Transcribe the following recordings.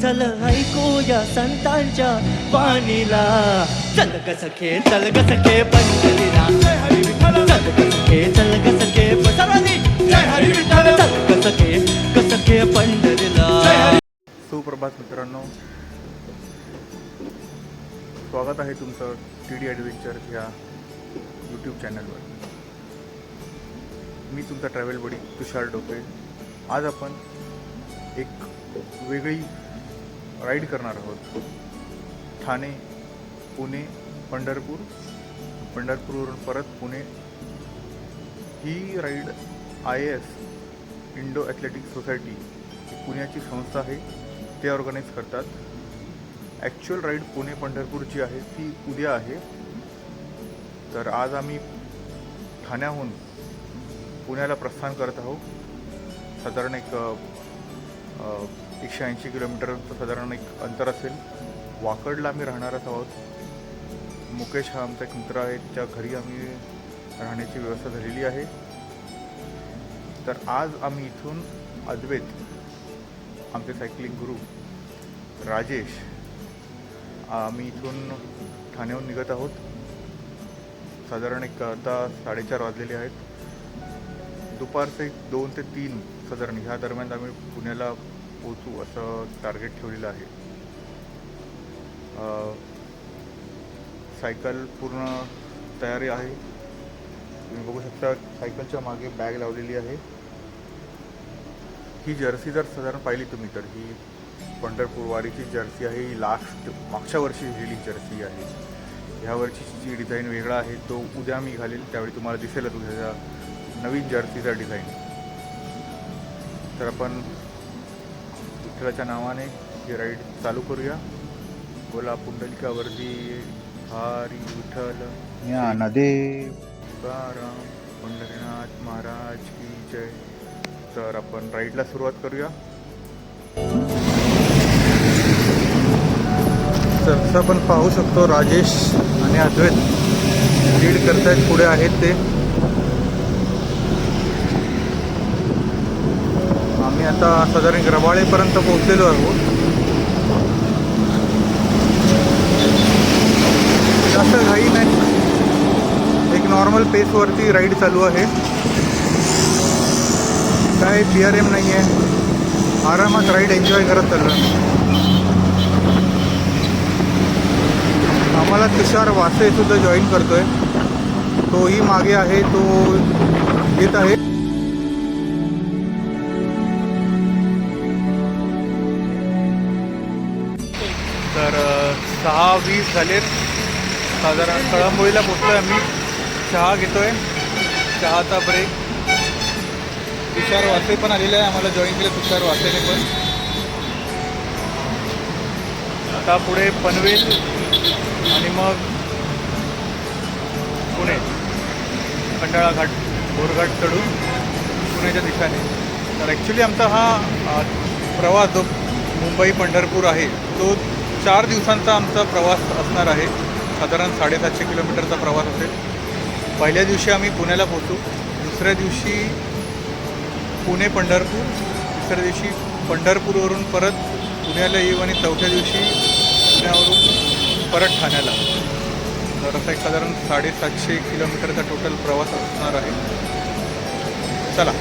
चल ऐकूया संतांच्या वाणीला. चल ग सखे चल ग सखे पंढरीला. जय हरी विठ्ठल. चल ग सखे चल ग सखे सर्वांनी जय हरी विठ्ठल. चल ग सखे पंढरीला. सुप्रभात मित्रांनो, स्वागत आहे तुमचं TD ॲडव्हेंचर्स ह्या यूट्यूब चॅनलवर. मी तुमचा ट्रॅव्हल बडी तुषार डोके. आज आपण एक वेगळी राईड करणार आहोत. ठाणे, पुणे, पंढरपूर, पंढरपूरवरून परत पुणे. ही ride IAS Indo athletics society पुण्याची संस्था आहे, ते ऑर्गनाईज करतात. ॲक्च्युअल राईड पुणे पंढरपूरची आहे ती उद्या आहे. तर आज आम्ही ठाण्याहून पुण्याला प्रस्थान करत आहोत. साधारण एक 180 किलोमीटरचं साधारण एक अंतर असेल. वाकडला आम्ही राहणारच आहोत. मुकेश हा आमचा एक मित्र आहे, त्याच्या घरी आम्ही राहण्याची व्यवस्था झालेली आहे. तर आज आम्ही इथून अद्वैत, आमचे सायकलिंग गुरु राजेश, आम्ही इथून ठाण्याहून निघत आहोत. साधारण एक आता 4:30 वाजलेले आहेत. दुपारचे 2 ते 3 साधारण ह्या दरम्यान आम्ही पुण्याला पोहोचू असं टार्गेट ठेवलेलं आहे. सायकल पूर्ण तयारी आहे. तुम्ही बघू शकता सायकलच्या मागे बॅग लावलेली आहे. ही जर्सी जर साधारण पाहिली तुम्ही तर ही पंढरपूर वारीची जर्सी आहे. ही मागच्या वर्षी लिहिलेली जर्सी आहे. ह्या वर्षीची डिझाईन वेगळा आहे, तो उद्या मी घालेल त्यावेळी तुम्हाला दिसेलच उद्याचा नवीन जर्सीचा डिझाईन. तर आपण विठ्ठलाच्या नावाने ही राईड चालू करूया. बोला पुंडलिकावरती हरी विठ्ठल ज्ञानदेव तुकाराम पंढरीनाथ महाराज की जय. तर आपण राईडला सुरुवात करूया. तर जसं आपण पाहू शकतो राजेश आणि अद्वैत लीड करतायत, पुढे आहेत ते. आम्ही आता साधारण रबाळेपर्यंत पोहोचलेलो आहोत. जास्त घाई नाही, एक नॉर्मल पेसवरती राईड चालू आहे. काय PRM नाही आहे, आरामात राईड एन्जॉय करत चाललो. आम्हाला तुषार वासे सुद्धा जॉईन करतोय, तोही मागे आहे, तो येत आहे. तर 6:20 झालेत. साधारण कळंबोळीला पोचतोय आम्ही. चहा घेतोय, चहाचा ब्रेक. तुषार वासे पण आलेला आहे, आम्हाला जॉईन केलं तुषार वासेने पण. आता पुढे पनवेल आणि मग पुणे, खंडाळा घाट, बोरघाट चढून पुण्याच्या दिशेने. तर ॲक्च्युली आमचा हा प्रवास जो मुंबई पंढरपूर आहे तो 4 दिवसांचा आमचा प्रवास असणार आहे. साधारण 750 किलोमीटरचा प्रवास असेल. पहिल्या दिवशी आम्ही पुण्याला पोहोचू, दुसऱ्या दिवशी पुणे पंढरपूर, तिसऱ्या दिवशी पंढरपूरवरून परत पुण्याला येऊ आणि चौथ्या दिवशी पुण्यावरून परत ठाण्याला. तर असा एक साधारण 750 किलोमीटरचा टोटल प्रवास असणार आहे. चला.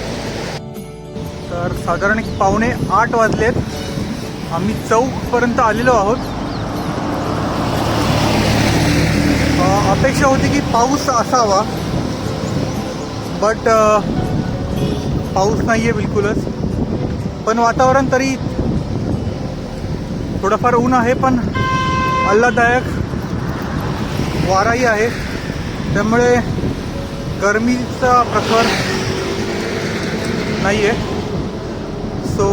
तर साधारण 7:45 वाजलेत. आम्ही चौकपर्यंत आलेलो आहोत. अपेक्षा होती की पाऊस असावा, बट पाऊस नाही आहे बिलकुलच. पण वातावरण तरी थोडंफार ऊन आहे, पण आल्हाददायक वाराही आहे, त्यामुळे गरमीचा प्रखर नाही आहे. सो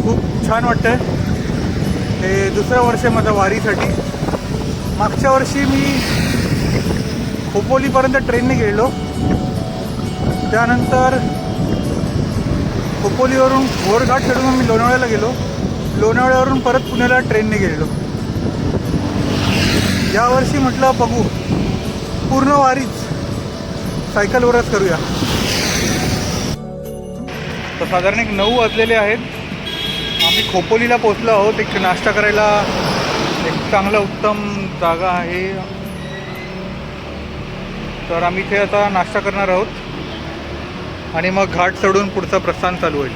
खूप छान वाटतं आहे. हे दुसरं वर्ष आहे माझं वारीसाठी. मागच्या वर्षी मी खोपोलीपर्यंत ट्रेनने गेलो, त्यानंतर खोपोलीवरून बोरघाट चढून मी लोणावळ्याला गेलो, लोणावळ्यावरून परत पुण्याला ट्रेनने गेलेलो. यावर्षी म्हटलं बघू, पूर्ण वारीच सायकलवरच करूया. तर साधारण 9 वाजलेले आहेत. आम्ही खोपोलीला पोचलो आहोत. एक नाश्ता करायला एक चांगला उत्तम जागा आहे. तर आम्ही इथे आता नाश्ता करणार आहोत आणि मग घाट चढून पुढचा प्रस्थान चालू होईल.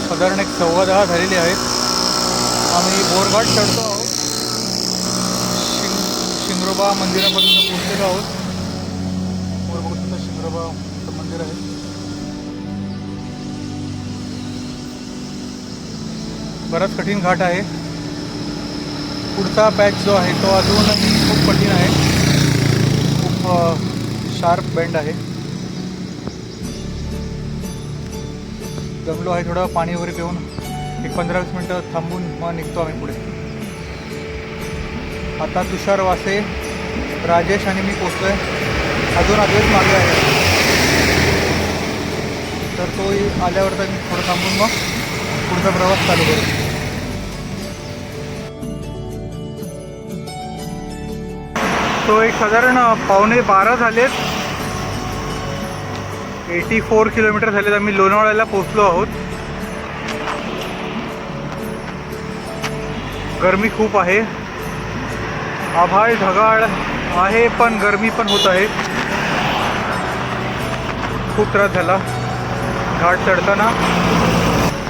साधारण एक 10:15 झालेली आहेत. आम्ही बोरघाट चढतो आहोत. शिंगरोबा मंदिरापर्यंत पोहोचलेलो आहोत. वर बघू शकता शिंगरोबाचं मंदिर आहे. बराच कठीण घाट आहे. पुढचा पॅच जो आहे तो अजूनही खूप कठीण आहे. खूप शार्प बेंड आहे. जमलो आहे थोडं पाणी वगैरे पिऊन एक 15-20 मिनटं थांबून मग निघतो आम्ही पुढे. आता तुषार वासे, राजेश आणि मी पोचलो आहे. अजून अद्वैत मागे आहे. तर तो आल्यावर तर मी थोडं थांबून मग पुढचा प्रवास चालू करू. तो एक साधारण 11:15 झालेत. 84 किलोमीटर झालेत. आम्ही लोणावळ्याला पोचलो आहोत. गरमी खूप आहे. आभाळ ढगाळ आहे पण गरमी पण होत आहे. खूप त्रास झाला घाट चढताना.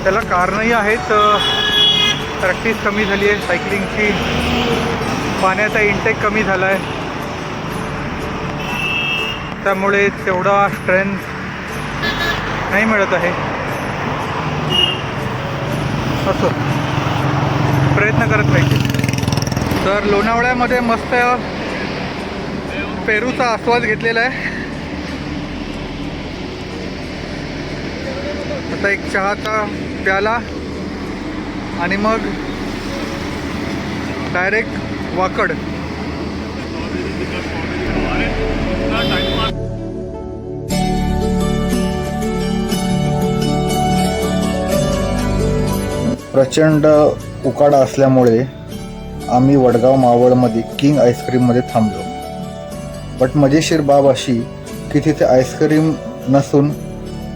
त्याला कारणही आहेत. प्रॅक्टिस कमी झाली आहे सायकलिंगची. पाण्याचा इंटेक कमी झाला आहे. त्यामुळे तेवढा स्ट्रेंथ नाही मिळत आहे. असो, प्रयत्न करत राहायचे. तर लोणावळ्यामध्ये मस्त पेरूचा आस्वाद घेतलेला आहे. आता एक चहाचा प्याला आणि मग डायरेक्ट वाकड. प्रचंड उकाडा असल्यामुळे आम्ही वडगाव मावळमध्ये किंग आईस्क्रीममध्ये थांबलो. बट मजेशीर बाब अशी की तिथे आईस्क्रीम नसून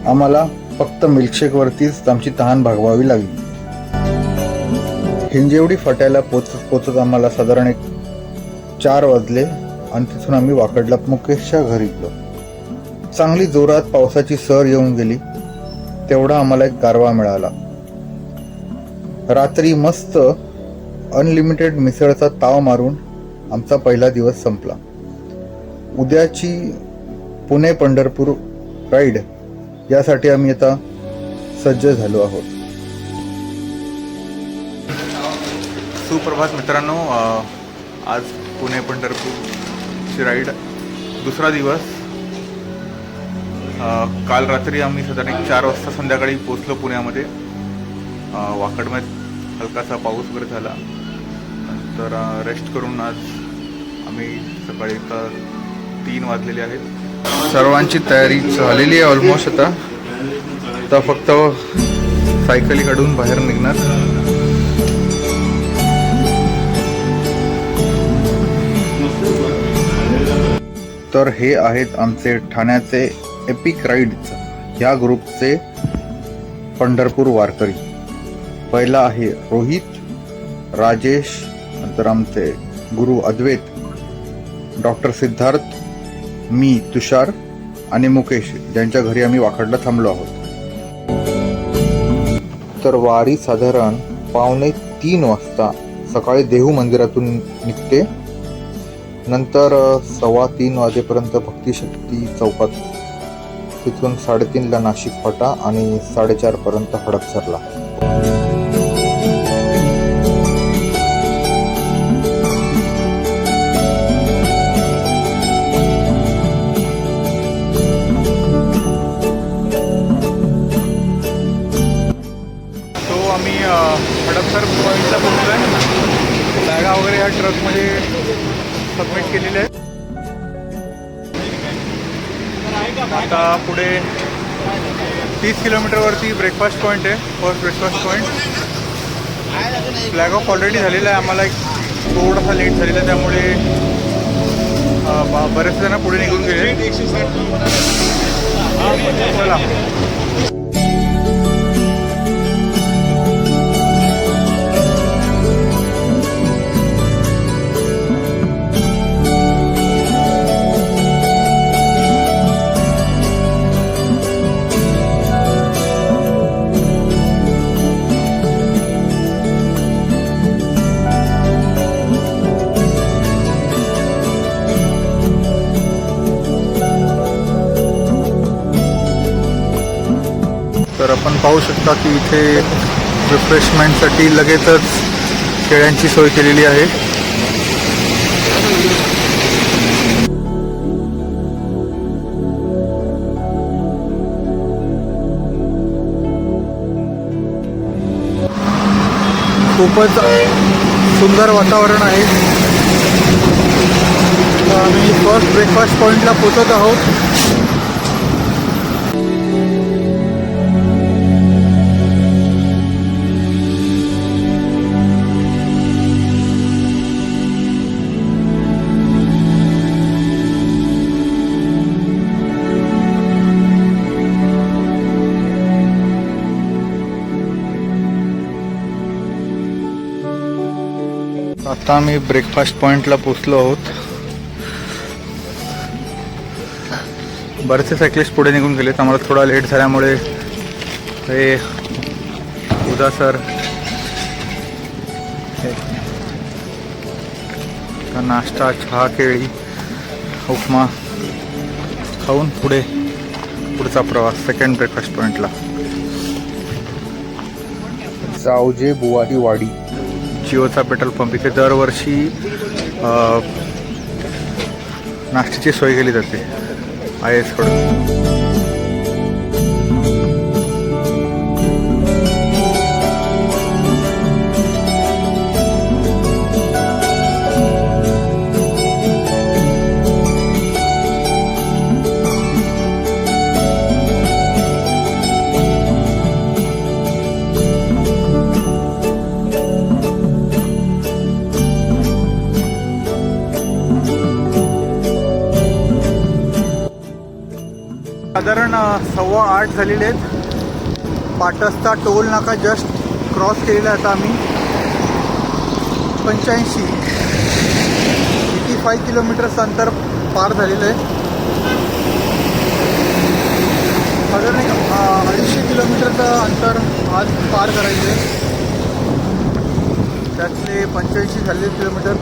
आम्हाला फक्त मिल्कशेकवरतीच आमची तहान भागवावी लागली. हिंजेवडी फाट्याला पोचत आम्हाला साधारण एक 4 वाजले आणि तिथून आम्ही वाकडला मुकेशच्या घरी गेलो. चांगली जोरात पावसाची सर येऊन गेली. तेवढा आम्हाला एक गारवा मिळाला. रात्री मस्त अनलिमिटेड मिसळचा ताव मारून आमचा पहिला दिवस संपला. उद्याची पुणे पंढरपूर राईड यासाठी आम्ही आता सज्ज झालो आहोत. सुप्रभात मित्रांनो. आज पुणे पंढरपूरची राईड दुसरा दिवस. काल रात्री आम्ही साधारण 4 वाजता संध्याकाळी पोचलो पुण्यामध्ये. वाकडमध्ये हलकासा पाऊस वगैरे झाला. नंतर रेस्ट करून आज आम्ही सकाळी 3 वाजलेले आहेत. सर्वांची तयारी झालेली आहे ऑलमोस्ट. आता फक्त सायकली काढून बाहेर निघणार. तर हे आहेत आमचे ठाण्याचे एपिक राईड्स ह्या ग्रुपचे पंढरपूर वारकरी. पहिला आहे रोहित, राजेश, नंतर आमचे गुरु अद्वैत, डॉक्टर सिद्धार्थ, मी तुषार आणि मुकेश, ज्यांच्या घरी आम्ही वाकडला थांबलो आहोत. तर वारी साधारण 2:45 वाजता सकाळी देहू मंदिरातून निघते. नंतर 2:15 वाजेपर्यंत भक्तिशक्ती चौकात, तिथून 3:30ला नाशिक फाटा आणि 4:30 पर्यंत हडपसरला. आम्ही हडपसर पॉईंटला पोहोचलो आहे. बॅगा वगैरे ह्या ट्रकमध्ये सबमिट केलेले आहे. आता पुढे 30 किलोमीटरवरती ब्रेकफास्ट पॉईंट आहे. First breakfast point. Flag of already झालेला आहे. आम्हाला एक थोडासा लेट झालेला आहे, त्यामुळे बरेच जण पुढे निघून गेले. चला. तर आपण पाहू शकता की इथे रिफ्रेशमेंटसाठी लगेचच खेळ्यांची सोय केलेली आहे. खूपच सुंदर वातावरण आहे. तर आम्ही फर्स्ट ब्रेकफास्ट पॉईंटला पोहोचत आहोत. आता आम्ही ब्रेकफास्ट पॉईंटला पोचलो आहोत. बरेचसे सायकलिस्ट पुढे निघून गेलेत. आम्हाला थोडा लेट झाल्यामुळे हे उदा सर नाश्ता, चहा, केळी, उपमा खाऊन पुढचा प्रवास सेकंड ब्रेकफास्ट पॉईंटला. जावजे बुवारी वाडी. जिओचा पेट्रोल पंप. इथे दरवर्षी नाश्त्याची सोय केली जाते IAS कडून. साधारण 7:15 झालेले आहेत. पाटस्ता टोल नाका जस्ट क्रॉस केलेला आहे. आता आम्ही 85 किलोमीटरचं अंतर पार झालेलं आहे. साधारण 250 किलोमीटरचं अंतर आज पार करायचं आहे. त्यातले 85 झालेले किलोमीटर.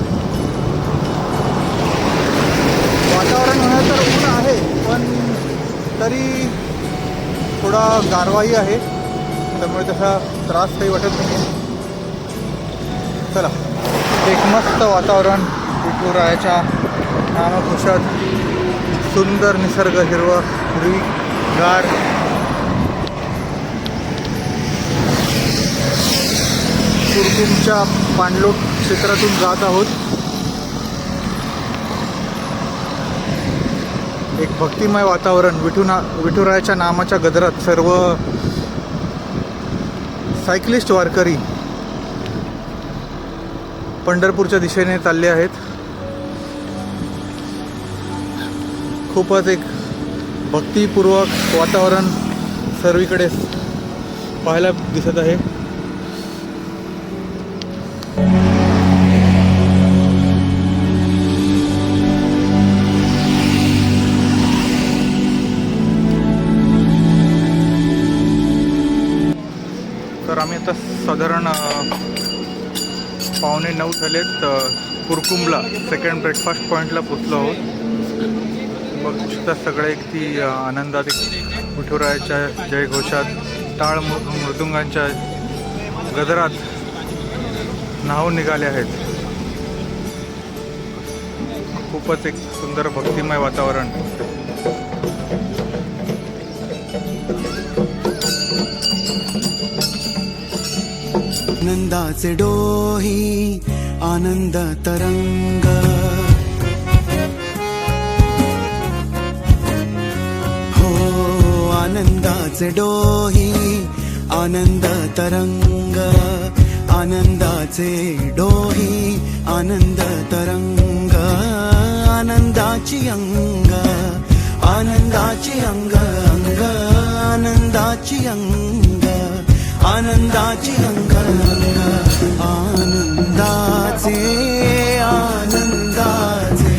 वातावरण होण्याचं तर ऊन आहे, पण तरी थोडा गारवाही आहे, त्यामुळे तसा त्रास काही वाटत नाही. चला, एक मस्त वातावरण विठुरायाच्या नामघोषात. सुंदर निसर्ग, हिरवीगार. कुरकुमच्या पाणलोट क्षेत्रातून जात आहोत. एक भक्तिमय वातावरण. विठुरायाच्या नामाच्या गजरात सर्व सायकलिस्ट वारकरी पंढरपूरच्या दिशेने चालले आहेत. खूपच एक भक्तिपूर्वक वातावरण सर्वीकडे पाहायला दिसत आहे. तर आम्ही आता साधारण 8:45 झालेत. कुरकुमला सेकंड ब्रेकफास्ट पॉईंटला पोचलो आहोत. बघू शकता सगळे अगदी आनंदात, विठुरायाच्या जयघोषात, टाळ मृदुंगांच्या गजरात न्हावून निघाले आहेत. खूपच एक सुंदर भक्तिमय वातावरण. आनंदाचे डोही आनंद तरंग, हो आनंदाचे डोही आनंद तरंग, आनंदाचे डोही आनंद तरंग, आनंदाची अंग आनंदाची अंग अंग आनंदाची अंग आनंदाची अंग अंग आनंदाचे आनंदाचे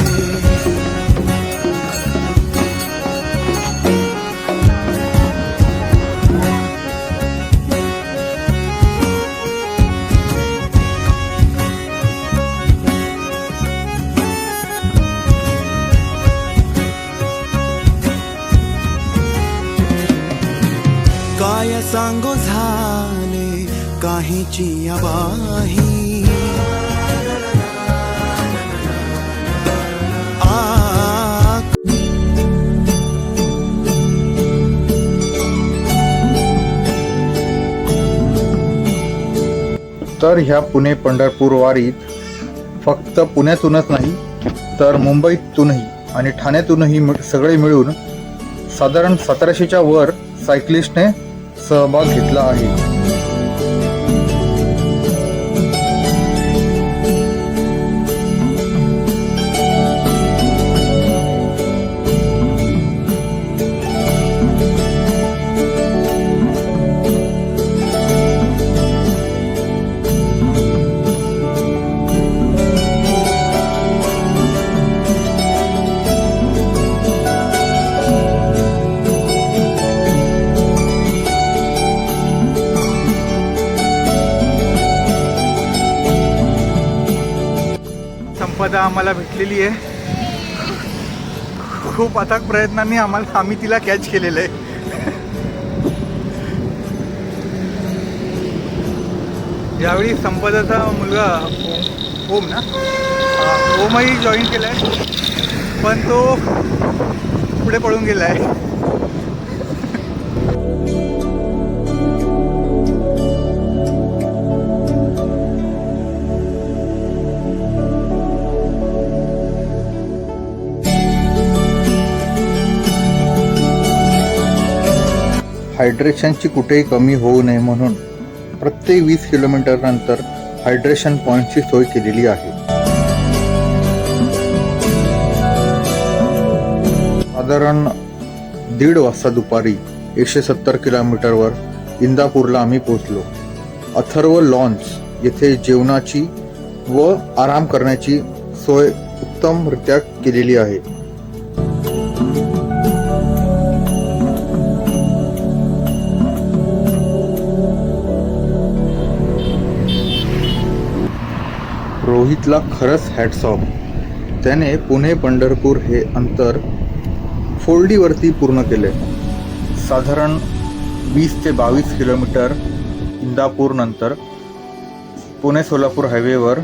काय सांगो झाले काहीची अबाही तर ह्या पुणे पंढरपूर वारीत फक्त पुण्यातूनच नाही तर मुंबईतूनही आणि ठाण्यातूनही सगळे मिळून साधारण 1700च्या वर सायकलिस्टने सहभाग घेतला आहे. संपदा आम्हाला भेटलेली आहे. खूप अथक प्रयत्नांनी आम्ही तिला कॅच केलेलं आहे. यावेळी संपदाचा मुलगा ओम ना ओमही जॉईन केला आहे पण तो पुढे पळून गेला आहे. हायड्रेशनची कुठेही कमी होऊ नये म्हणून प्रत्येक 20 किलोमीटर नंतर हायड्रेशन पॉईंटची सोय केलेली आहे. साधारण 1:30 वाजता दुपारी 170 किलोमीटरवर इंदापूरला आम्ही पोहोचलो. अथर्व लॉन्च येथे जेवणाची व आराम करण्याची सोय उत्तमरित्या केलेली आहे. रोहितला खरंच हॅट्स ऑफ. त्याने पुणे पंढरपूर हे अंतर 4D वरती पूर्ण केले. साधारण 20 ते 22 किलोमीटर इंदापूर नंतर पुणे सोलापूर हायवेवर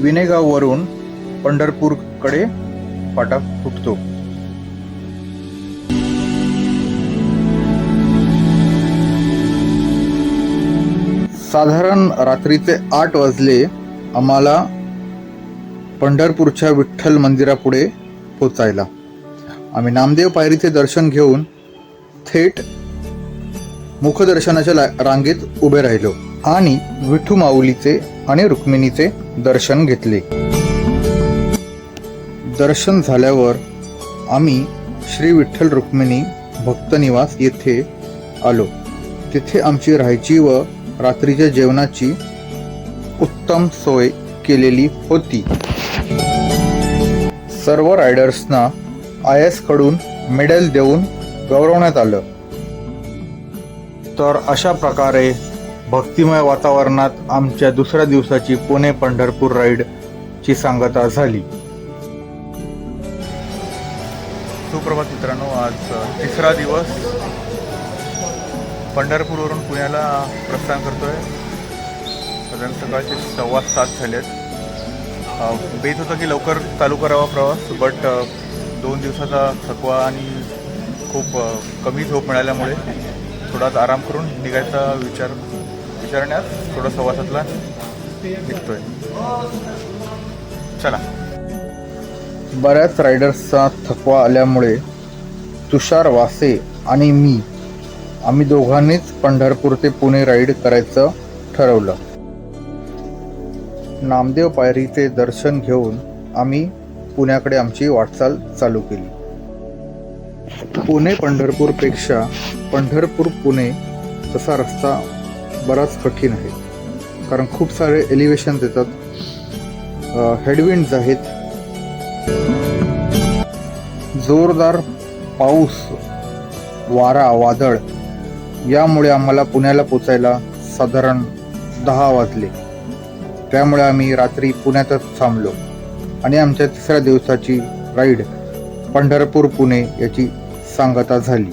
विनेगाववरून पंढरपूरकडे फाटा फुटतो. साधारण रात्रीचे 8 वाजले आम्हाला पंढरपूरच्या विठ्ठल मंदिरापुढे पोचायला. आम्ही नामदेव पायरीचे दर्शन घेऊन थेट मुखदर्शनाच्या रांगेत उभे राहिलो आणि विठू माऊलीचे आणि रुक्मिणीचे दर्शन घेतले. दर्शन झाल्यावर आम्ही श्री विठ्ठल रुक्मिणी भक्तनिवास येथे आलो. तिथे आमची राहायची व रात्रीच्या जेवणाची उत्तम सोय केलेली होती. सर्व रायडर्सना IS कडून मेडल देऊन गौरवण्यात आलं. तर अशा प्रकारे भक्तिमय वातावरणात आमच्या दुसऱ्या दिवसाची पुणे पंढरपूर राईडची सांगता झाली. सुप्रभात मित्रांनो, आज तिसरा दिवस पंढरपूरवरून पुण्याला प्रस्थान करतोय. साधारण सकाळचे 7:15 झालेत. बेत होतं की लवकर चालू करावा प्रवास, बट 2 दिवसाचा थकवा आणि खूप कमी झोप मिळाल्यामुळे थोडाच आराम करून निघायचा विचारण्यात थोडा 7:15ला निघतोय. चला. बऱ्याच रायडर्सचा थकवा आल्यामुळे तुषार वासे आणि आम्ही दोघांनीच पंढरपूर ते पुणे राईड करायचं ठरवलं. नामदेव पायरीचे दर्शन घेऊन आम्ही पुण्याकडे आमची वाटचाल चालू केली. पुणे पंढरपूरपेक्षा पंढरपूर पुणे तसा रस्ता बराच कठीण आहे, कारण खूप सारे एलिव्हेशन्स येतात, हेडविंड्स आहेत, जोरदार पाऊस, वारा, वादळ यामुळे आम्हाला पुण्याला पोचायला साधारण 10 वाजले. त्यामुळे आम्ही रात्री पुण्यातच थांबलो आणि आमच्या 3ऱ्या दिवसाची राईड पंढरपूर पुणे याची सांगता झाली.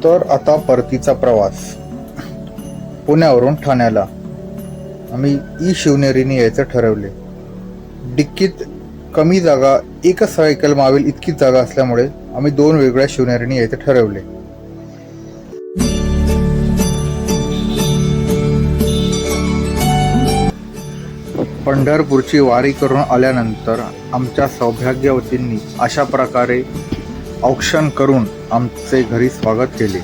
तर आता परतीचा प्रवास पुण्यावरून ठाण्याला आम्ही शिवनेरीने यायचं ठरवले. डिक्कीत कमी जागा, एकच सायकल मावेल इतकीच जागा असल्यामुळे आम्ही 2 वेगळ्या शिवनेरीने यायचं ठरवले. पंढरपूरची वारी करून आल्यानंतर आमच्या सौभाग्यवतींनी अशा प्रकारे औक्षण करून आमचे घरी स्वागत केले.